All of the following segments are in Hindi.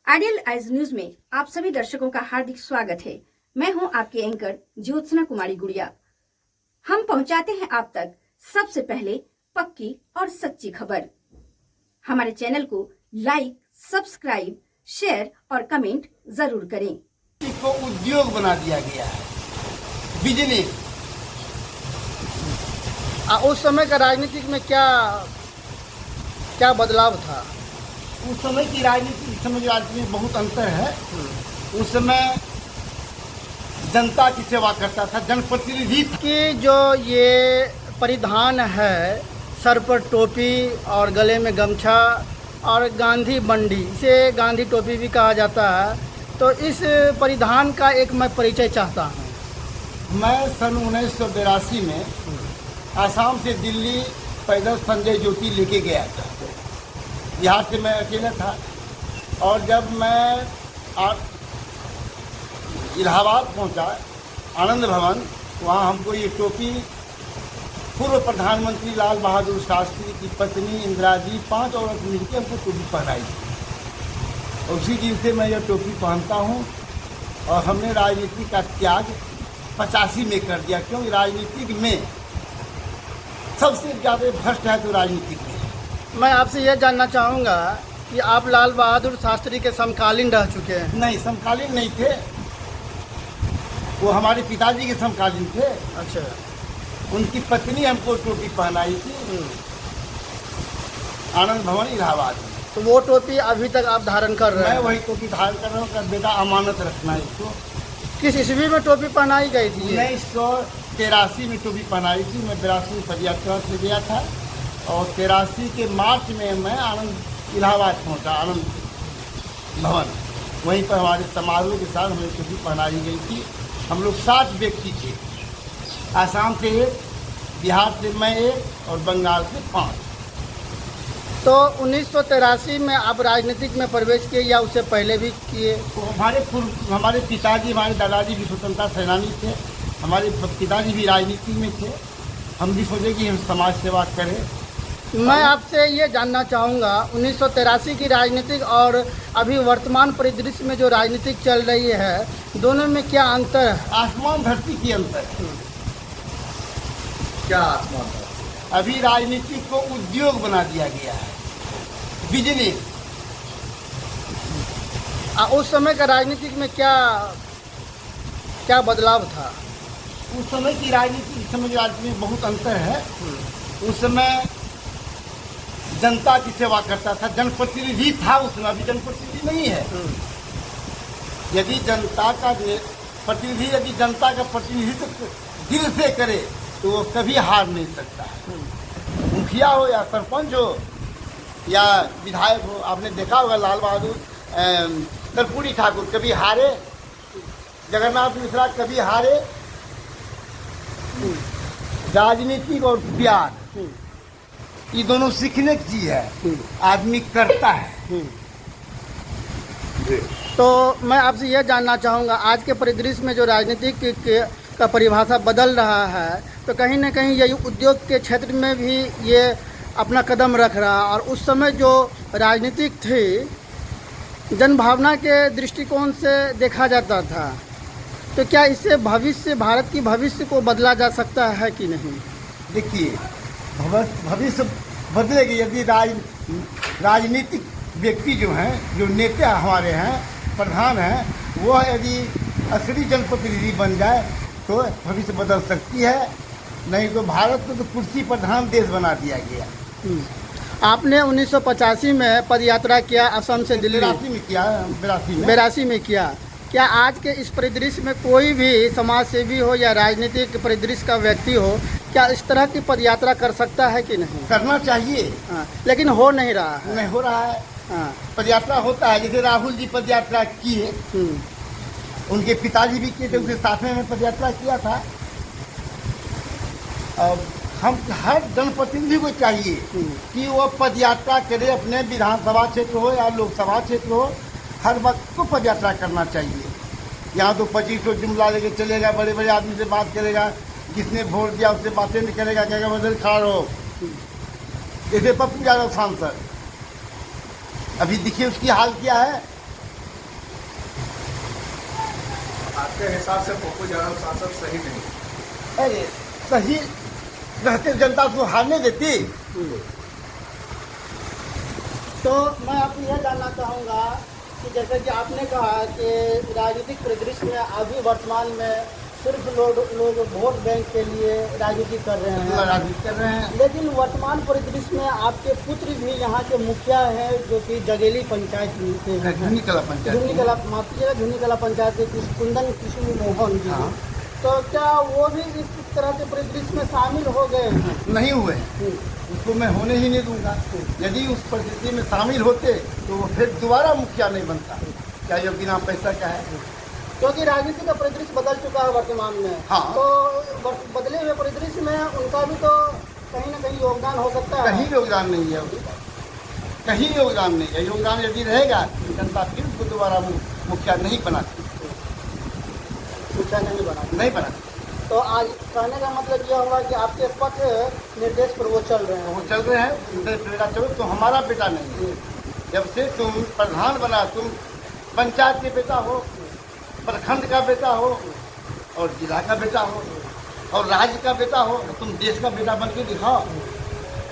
आइडियल आइज न्यूज में आप सभी दर्शकों का हार्दिक स्वागत है। मैं हूं आपकी एंकर ज्योत्सना कुमारी गुड़िया। हम पहुंचाते हैं आप तक सबसे पहले पक्की और सच्ची खबर। हमारे चैनल को लाइक, सब्सक्राइब, शेयर और कमेंट जरूर करें। को उद्योग बना दिया गया है, बिजनेस। उस समय का राजनीति में क्या बदलाव था? उस समय की राजनीति इस समय की राजनीति में बहुत अंतर है। उस समय जनता की सेवा करता था, जनप्रतिनिधि कि जो ये परिधान है, सर पर टोपी और गले में गमछा और गांधी बंडी, इसे गांधी टोपी भी कहा जाता है, तो इस परिधान का एक मैं परिचय चाहता हूँ। मैं सन 1982 में आसाम से दिल्ली पैदल संजय ज्योति लेके गया था। बिहार से मैं अकेला था और जब मैं इलाहाबाद पहुंचा, आनंद भवन, वहाँ हमको ये टोपी पूर्व प्रधानमंत्री लाल बहादुर शास्त्री की पत्नी इंदिरा जी 5 औरत मिलकर हमको टोपी पहनाई थी। उसी दिन से मैं यह टोपी पहनता हूँ और हमने राजनीति का त्याग 85 में कर दिया, क्योंकि राजनीतिक में सबसे ज़्यादा भ्रष्ट है तो राजनीतिक में। मैं आपसे यह जानना चाहूँगा कि आप लाल बहादुर शास्त्री के समकालीन रह चुके हैं। नहीं, समकालीन नहीं थे, वो हमारे पिताजी के समकालीन थे। अच्छा। उनकी पत्नी हमको टोपी पहनाई थी आनंद भवन इलाहाबाद में। तो वो टोपी अभी तक आप धारण कर रहे हैं? मैं वही टोपी धारण कर रहा हूँ कि बेटा अमानत रखना है इसको। किस ईस्वी में टोपी पहनाई गई थी? 1983 में टोपी पहनाई थी। मैं 82 में पदयात्रा से गया था और 83 के मार्च में मैं आनंद इलाहाबाद पहुँचा, आनंद भवन। वहीं पर हमारे समारोह के साथ हमें टोपी पहनाई गई थी। हम लोग 7 व्यक्ति थे, आसाम से 1, बिहार से मैं 1 और बंगाल से 5। तो 1983 में आप राजनीतिक में प्रवेश किए या उससे पहले भी किए? तो हमारे पिताजी, हमारे दादाजी भी स्वतंत्रता सेनानी थे। हमारे पिताजी भी राजनीति में थे। हम भी सोचे कि हम समाज सेवा करें। मैं आपसे ये जानना चाहूँगा, 1983 की राजनीतिक और अभी वर्तमान परिदृश्य में जो राजनीतिक चल रही है, दोनों में क्या अंतर है? आसमान धरती की अंतर है। क्या आसमान? अभी राजनीति को उद्योग बना दिया गया है, बिजनेस। उस समय का राजनीतिक में क्या बदलाव था? उस समय की राजनीति इस समय की राजनीति में बहुत अंतर है। उस समय जनता की सेवा करता था, जनप्रतिनिधि था उस समय। अभी जनप्रतिनिधि नहीं है। यदि जनता का प्रतिनिधित्व दिल से करे तो वो कभी हार नहीं सकता है। मुखिया हो या सरपंच हो या विधायक हो, आपने देखा होगा लाल बहादुर कर्पूरी ठाकुर कभी हारे, जगन्नाथ मिश्रा कभी हारे। राजनीति और प्यार, ये दोनों सीखने की चीज है, आदमी करता है। तो मैं आपसे यह जानना चाहूँगा, आज के परिदृश्य में जो राजनीतिक का परिभाषा बदल रहा है, तो कहीं ना कहीं ये उद्योग के क्षेत्र में भी ये अपना कदम रख रहा है। और उस समय जो राजनीतिक थी, जनभावना के दृष्टिकोण से देखा जाता था, तो क्या इससे भारत की भविष्य को बदला जा सकता है कि नहीं? देखिए, भविष्य बदलेगी यदि राजनीतिक व्यक्ति जो हैं, जो नेता हमारे हैं, प्रधान हैं, वो यदि असली जनप्रतिनिधि बन जाए तो भविष्य बदल सकती है। नहीं तो भारत को तो कुर्सी प्रधान देश बना दिया गया। आपने 1985 में पदयात्रा किया, असम से दिल्ली। 82 में किया, 82 में किया। क्या आज के इस परिदृश्य में कोई भी समाज सेवी हो या राजनीतिक परिदृश्य का व्यक्ति हो, क्या इस तरह की पदयात्रा कर सकता है कि नहीं? करना चाहिए। लेकिन हो नहीं रहा है। नहीं हो रहा है। पदयात्रा होता है, जैसे राहुल जी पदयात्रा किए, उनके पिताजी भी किए थे, उनके साथ में मैं पदयात्रा किया था। अब हम हर जनप्रतिनिधि को चाहिए कि वो पदयात्रा करे, अपने विधानसभा क्षेत्र हो या लोकसभा क्षेत्र हो, हर वक्त को पदयात्रा करना चाहिए। यहाँ तो 2500 जुमला लेके चलेगा, बड़े बड़े आदमी से बात करेगा, जिसने वोट दिया उससे बातें नहीं करेगा, कहेगा बदल खड़ा रहो। जैसे पप्पू यादव सांसद, अभी देखिए उसकी हाल क्या है। आपके हिसाब से पप्पू यादव सांसद सही नहीं? अरे सही रहते जनता उसको हारने देती। तो मैं आपसे यह जानना चाहूँगा कि जैसे कि आपने कहा कि राजनीतिक परिदृश्य में अभी वर्तमान में सिर्फ लोग वोट बैंक के लिए राजनीति कर रहे हैं, राजनीति कर रहे हैं। लेकिन वर्तमान परिदृश्य में आपके पुत्र भी यहाँ के मुखिया हैं, जो कि जगेली पंचायत के हैं, झुन्नी कला पंचायत, झुन्नी कला पंचायत के कुंदन कृष्ण मोहन जी। हाँ। तो क्या वो भी इस तरह के परिदृश्य में शामिल हो गए हैं? नहीं हुए हैं, उसको मैं होने ही नहीं दूंगा। यदि उस परिस्थिति में शामिल होते तो वो फिर दोबारा मुखिया नहीं बनता। क्या ये बिना पैसा का है? क्योंकि राजनीति का परिदृश्य बदल चुका है वर्तमान में। हाँ। तो बदले हुए परिदृश्य में उनका भी तो कहीं ना कहीं योगदान हो सकता है। कहीं योगदान नहीं है, कहीं योगदान नहीं है। योगदान यदि रहेगा तो जनता फिर उसको दोबारा मुखिया नहीं बनाती, मुखिया नहीं बना। तो आज कहने का मतलब यह होगा कि आपके पथ निर्देश पर वो चल रहे हैं। वो चल रहे हैं, उनके बेटा चलो तो हमारा बेटा नहीं है। जब से तुम प्रधान बना, तुम पंचायत के बेटा हो, प्रखंड का बेटा हो, और जिला का बेटा हो, और राज्य का बेटा हो, तो तुम देश का बेटा बन के दिखाओ।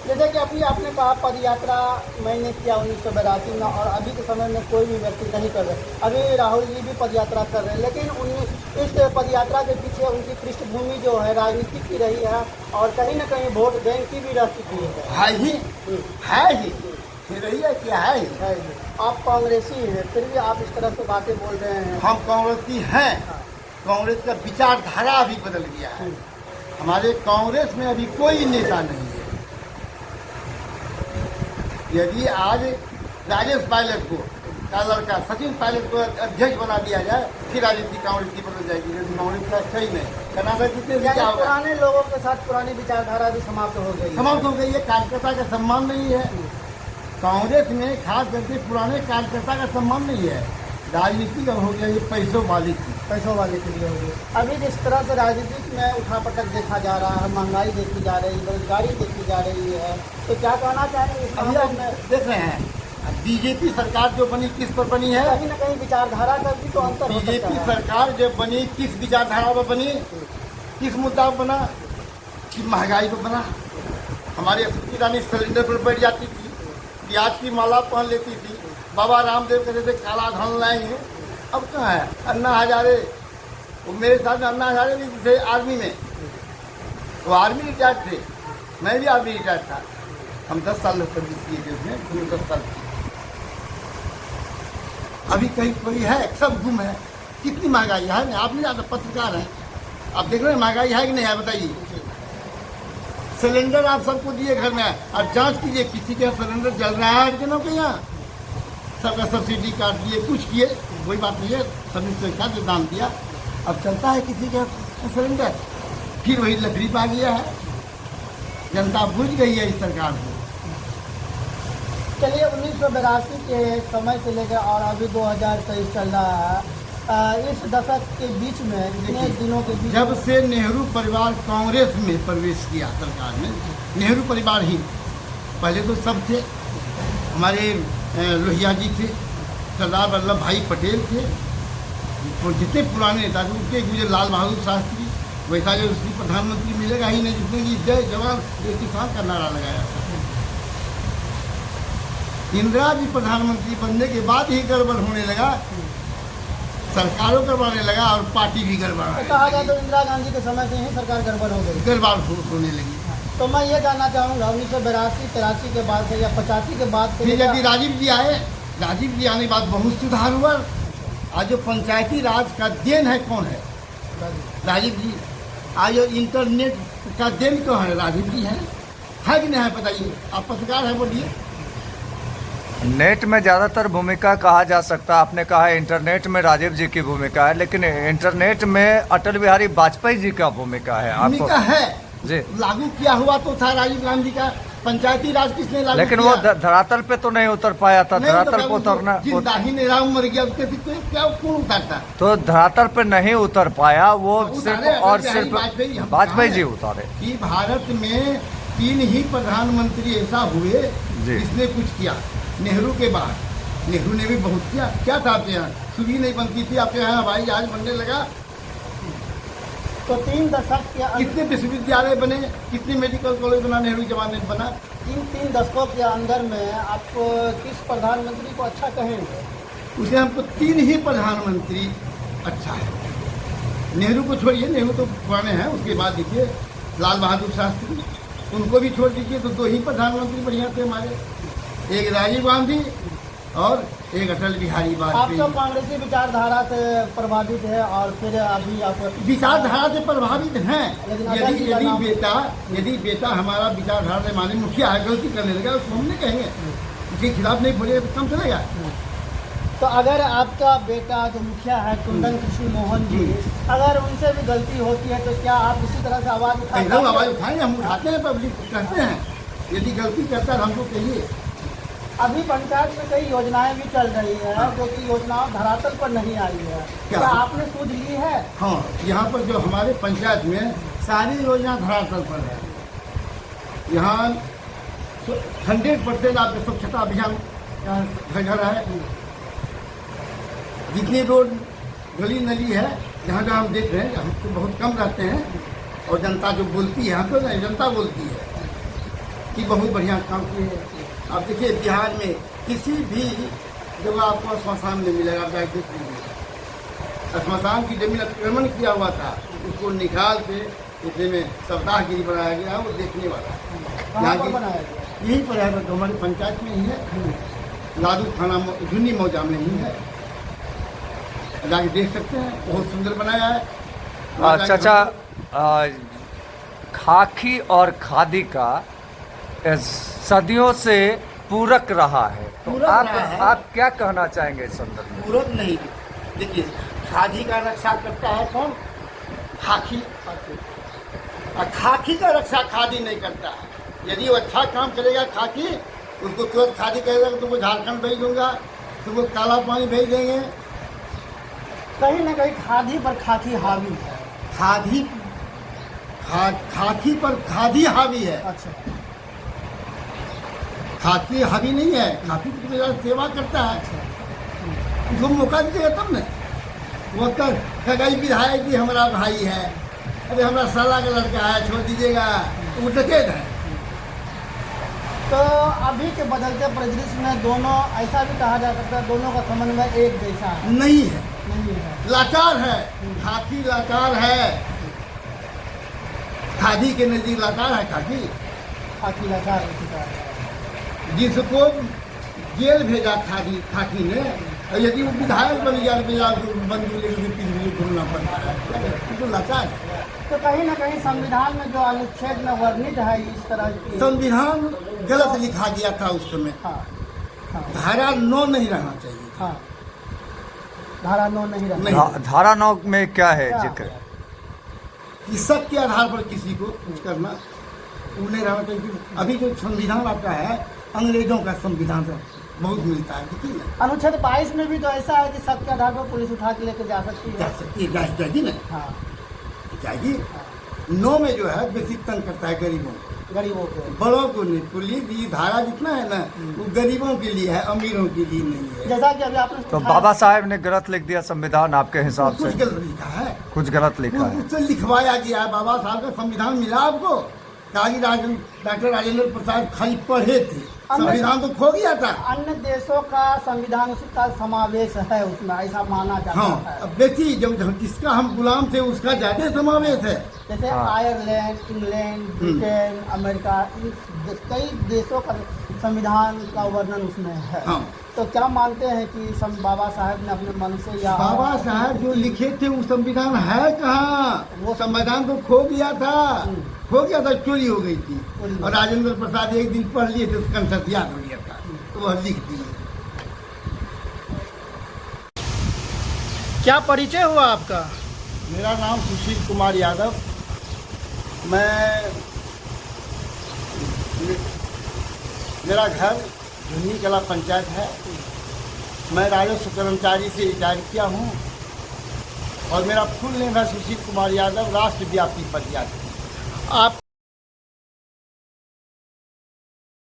जैसे कि अभी आपने कहा पद यात्रा मैंने किया 1982 में, और अभी के समय में कोई भी व्यक्ति नहीं कर रहे। अभी राहुल जी भी पद यात्रा कर रहे हैं, लेकिन इस पद यात्रा के पीछे उनकी पृष्ठभूमि जो है राजनीतिक की रही है, और कहीं ना कहीं वोट बैंक की भी रह चुकी है ही रही है। क्या है? आप कांग्रेसी हैं, फिर भी आप इस तरह से बातें बोल रहे हैं। हम कांग्रेसी हैं। कांग्रेस का विचारधारा अभी बदल गया है। हमारे कांग्रेस में अभी कोई नेता नहीं है। यदि आज राजेश पायलट को का लड़का सचिन पायलट को अध्यक्ष बना दिया जाए, फिर राजनीति कांग्रेस की बदल जाएगी। लेकिन कांग्रेस का सही नहीं। कर्नाटक जितने भी क्या होगा, पुराने लोगों के साथ पुरानी विचारधारा भी समाप्त हो गई है। कार्यकर्ता का सम्मान नहीं है कांग्रेस में, खास करके पुराने कार्यकर्ता का सम्मान नहीं है। राजनीति का हो गया ये पैसों वाले के लिए हो गया। अभी जिस तरह से राजनीति में उठापटक देखा जा रहा है, महंगाई देखी जा रही है, बेरोजगारी देखी जा रही है, तो क्या कहना चाहेंगे इस अभी मामले में? देख रहे हैं बीजेपी सरकार जो बनी किस पर बनी है? कहीं न कहीं विचारधारा का भी तो अंतर हो सकता बीजेपी है। सरकार जब बनी किस विचारधारा पर बनी, किस मुद्दा पर बना? कि महंगाई पर बना। हमारी स्मृति ईरानी सिलेंडर पर बैठ जाती थी, प्याज की माला पहन लेती थी, बाबा रामदेव कहते थे काला धन लाएंगे। अब कहाँ है? अन्ना हजारे, वो मेरे साथ में अन्ना हजारे भी थे आर्मी में, वो आर्मी रिटायर्ड थे, मैं भी आर्मी रिटायर्ड था। हम 10 साल सर्विस किए थे उसमें, 10 साल की। अभी कहीं कोई है? सब गुम है। कितनी महंगाई है ना, आप नहीं जानते, पत्रकार हैं, आप देख रहे हैं महंगाई है कि नहीं है? बताइए। सिलेंडर आप सबको दिए घर में, अब जांच कीजिए किसी के यहाँ सिलेंडर जल रहा है कि ना के यहाँ? सबका सब्सिडी काट दिए, कुछ किए, कोई बात नहीं है, सबने सरकार ने दाम दिया, अब चलता है किसी के सिलेंडर, फिर वही लकड़ी पा गया है। जनता बुझ गई है इस सरकार को। चलिए 1982 के समय से लेकर और अभी 2023 चल रहा है, इस दशक के बीच में कितने दिनों के बीच जब से नेहरू परिवार कांग्रेस में प्रवेश किया सरकार में, नेहरू परिवार ही, पहले तो सब थे, हमारे लोहिया जी थे, सरदार वल्लभ भाई पटेल थे, और जितने पुराने नेता थे उनके गुजर लाल बहादुर शास्त्री, वैसा जो उसकी प्रधानमंत्री मिलेगा ही नहीं जिसने कि जय जवान जय किसान का नारा लगाया था। इंदिरा जी प्रधानमंत्री बनने के बाद ही गड़बड़ होने लगा, सरकारों गड़बड़ाने लगा और पार्टी भी गड़बड़ाने कहा जाए तो इंदिरा गांधी के समय से ही सरकार गड़बड़ हो गई, गड़बड़ होने लगी। तो मैं ये जानना चाहूँगा 1982-83 के बाद से या 85 के बाद से, फिर यदि राजीव जी आए, राजीव जी आने के बाद बहुत सुधार हुआ। आज जो पंचायती राज का देन है कौन है? राजीव जी। आज जो इंटरनेट का देन कौन है? राजीव जी है कि नहीं है? बताइए, आप पत्रकार है, बोलिए। नेट में ज़्यादातर भूमिका कहा जा सकता है, आपने कहा है इंटरनेट में राजीव जी की भूमिका है, लेकिन इंटरनेट में अटल बिहारी वाजपेयी जी का भूमिका है। भूमिका है जी, लागू किया हुआ तो था राजीव गांधी का पंचायती राज, किसने लागू लेकिन किया? वो धरातल पे तो नहीं उतर पाया था। धरातल पे उतरना, जिंदा ही नहीं रहा, मर गया, उसके क्या कौन उतारता? तो धरातल पे नहीं उतर पाया वो, सिर्फ उतारे और अटल सिर्फ बिहारी वाजपेयी जी उतारे। कि भारत में 3 ही प्रधानमंत्री ऐसा हुए जी। जिसने कुछ किया, नेहरू के बाद, नेहरू ने भी बहुत किया। क्या था आपके यहाँ? सुई नहीं बनती थी, आपके यहाँ हवाई जहाज बनने लगा। तो 3 दशक के कितने विश्वविद्यालय बने, कितने मेडिकल कॉलेज बना नेहरू जमाने में बना। तीन दशकों के अंदर में आप किस प्रधानमंत्री को अच्छा कहेंगे? उसे हमको 3 ही प्रधानमंत्री अच्छा है। नेहरू को छोड़िए, नेहरू तो पुराने हैं। उसके बाद देखिए लाल बहादुर शास्त्री, उनको भी छोड़ दीजिए तो 2 ही प्रधानमंत्री बढ़िया थे हमारे, एक राजीव गांधी और एक अटल बिहारी आप वाजपेयी। तो कांग्रेसी विचारधारा से प्रभावित है और फिर अभी आप विचारधारा से प्रभावित हैं। लेकिन अटल जी का नाम- यदि बेटा हमारा विचारधारा से माने मुखिया है, गलती करने लगा, उसको हम नहीं कहेंगे, उसके खिलाफ नहीं बोले तो कम चलेगा। तो अगर आपका बेटा जो मुखिया है कुंदन कृष्ण मोहन जी, अगर उनसे भी गलती होती है तो क्या आप इसी तरह से आवाज़ पहले आवाज़ उठाएंगे, हम उठाते हैं, पब्लिक कहते हैं। यदि गलती करता है तो हमको कहिए। अभी पंचायत में कई योजनाएं भी चल रही है जो कि योजनाओं धरातल पर नहीं आई है, क्या आपने सूझ ली है? हाँ, यहाँ पर जो हमारे पंचायत में सारी योजना धरातल पर है। यहाँ 100% आपके स्वच्छता अभियान घर घर है। जितनी रोड गली नली है जहाँ जहाँ हम देख रहे हैं, हम तो बहुत कम रहते हैं और जनता जो बोलती है, हम तो नहीं, जनता बोलती है कि बहुत बढ़िया काम किए हैं। आप देखिए बिहार में किसी भी जगह आपको श्मशान नहीं मिलेगा, आप जाके देख लीजिए। श्मशान की जमीन अतिक्रमण किया हुआ था, उसको निकाल के उसमें में सप्ताहगिरी बनाया गया, वो देखने वाला है। कहाँ पर बनाया गया? यही पर है, तो हमारी पंचायत में ही है, लादू थाना झुन्नी मौजा में ही है, जाके देख सकते हैं। बहुत सुंदर बनाया है। चाचा, खाकी और खादी का सदियों से पूरक रहा है, तो पूरक आप रहा है। आप क्या कहना चाहेंगे इस संदर्भ में? पूरक नहीं, देखिए खादी का रक्षा करता है कौन? खाकी। और खाकी का रक्षा खादी नहीं करता है। यदि वो अच्छा काम करेगा खाकी, उसको तुरंत खादी कहेगा तो तुमको झारखंड भेज दूंगा, तुमको काला पानी भेज देंगे। कहीं ना कहीं खादी पर खाकी हावी है। खादी खाकी पर खादी हावी है, अच्छा, खाकी हावी नहीं है। खाकी की मेरा सेवा करता है, उसको मौका दीजिएगा तब न। वो कई विधायक जी हमारा भाई है, अरे हमारा साला का लड़का है, छोड़ दीजिएगा, वो डकैत है। तो अभी के बदलते परिदृश्य में दोनों, ऐसा भी कहा जा सकता है, दोनों का समन्वय एक जैसा है? नहीं है, नहीं है। लाचार है। खाकी लाचार है, खादी के नजदीक लाचार है। खाकी लाचार हो चुका है। जिसको जेल भेजा खाकी ने, और यदि वो विधायक बन गया बंदूक लेकर घूमना पड़ता है, तो लाचार है। तो कहीं ना कहीं संविधान में जो अनुच्छेद में वर्णित है इस तरह की, संविधान गलत लिखा गया था उस समय। हाँ हाँ धारा 9 नहीं रहना चाहिए। हाँ, धारा 9 नहीं रहना। नहीं। धारा 9 में क्या है क्या? जिक्र? कि शक के आधार पर किसी को कुछ करना, वो नहीं रहना चाहिए। अभी जो संविधान आपका है, अंग्रेजों का संविधान से बहुत मिलता है, देखिए ना। अनुच्छेद 22 में भी तो ऐसा है कि शक के आधार पर पुलिस उठा के लेके जा सकती जा है। सकती है, जाएगी ना, हाँ, जाएगी। 9 में जो है बेसिक तंग करता है गरीबों को, गरीबों को। बड़ों को नहीं। पुलिस ये धारा जितना है ना, वो गरीबों के लिए है, अमीरों के लिए नहीं है। जैसा कि अभी आपने तो उठाया- बाबा साहेब ने गलत लिख दिया संविधान आपके हिसाब कुछ से? गलत लिखा है, कुछ गलत लिखा है। उससे लिखवाया गया है। बाबा साहब का संविधान मिला आपको? डॉक्टर राजेंद्र प्रसाद खाली पढ़े थे, संविधान तो खो गया था। अन्य देशों का संविधान का समावेश है उसमें, ऐसा माना जाता हाँ, है। अब देखिए जब जिसका हम गुलाम थे उसका ज्यादा समावेश है। जैसे हाँ। आयरलैंड, इंग्लैंड, ब्रिटेन, अमेरिका, इन कई देशों का संविधान का वर्णन उसमें है। हाँ। तो क्या मानते हैं कि बाबा साहब ने अपने मन से या बाबा साहब जो लिखे थे वो संविधान है कहाँ? वो संविधान तो खो गया था, खो गया था, चोरी हो गई थी। और राजेंद्र प्रसाद एक दिन पढ़ लिए थे, उसका कंठस्थ याद हो गया था, तो वह लिख दिए। क्या परिचय हुआ आपका? मेरा नाम सुशील कुमार यादव। मेरा घर झुन्नी कला पंचायत है। मैं राजस्व कर्मचारी से रिटायर किया हूँ और मेरा फुल नेम है सुशील कुमार यादव, राष्ट्रव्यापी पदयात्री। आप